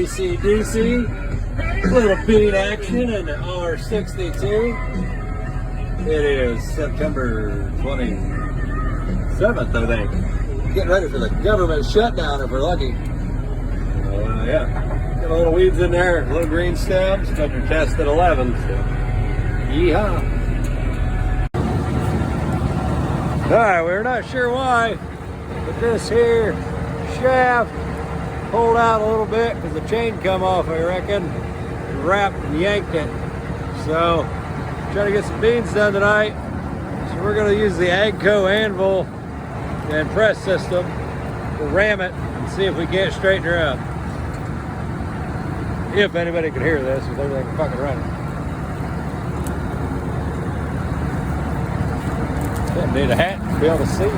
AC/DC, little beat action in the R62. It is September 27th, I think. Getting ready for the government shutdown if we're lucky. Yeah, got a little weeds in there, little green stems, but they're tested at 11, so yeehaw. Alright, we're not sure why, but this here shaft pulled out a little bit because the chain come off, I reckon. Wrapped and yanked it. So, trying to get some beans done tonight. So we're going to use the Agco anvil and press system to ram it and see if we can't straighten her up. If anybody could hear this with everything fucking running. Didn't need a hat to be able to see.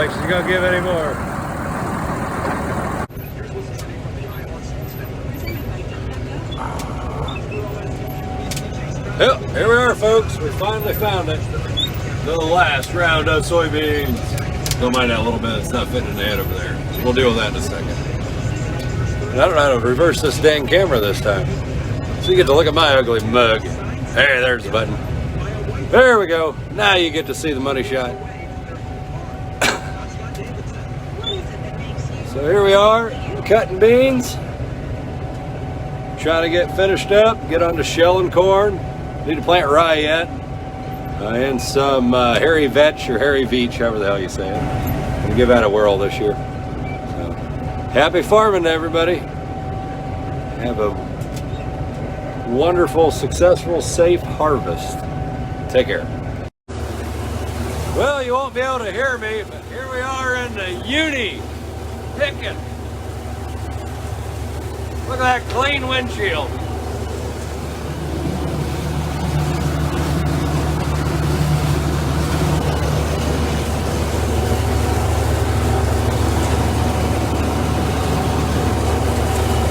She's gonna give any more. Well, here we are, folks. We finally found it. The last round of soybeans. Don't mind that little bit. It's not fitting in the head over there. We'll deal with that in a second. And I don't know how to reverse this dang camera this time. So you get to look at my ugly mug. Hey, there's the button. There we go. Now you get to see the money shot. So here we are, cutting beans, trying to get finished up, get onto shelling corn. Need to plant rye yet, and some hairy vetch or hairy veach, however the hell you say it. I'm gonna give that a whirl this year. So, happy farming to everybody. Have a wonderful, successful, safe harvest. Take care. Well, you won't be able to hear me, but here we are in the uni. Picking. Look at that clean windshield.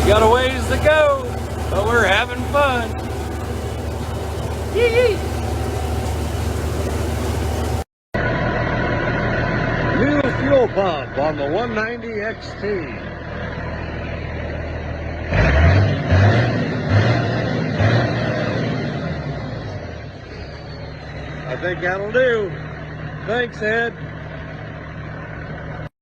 Got a ways to go, but we're having fun. Yee-yee. New fuel pump on the 190 XT. I think that'll do. Thanks, Ed.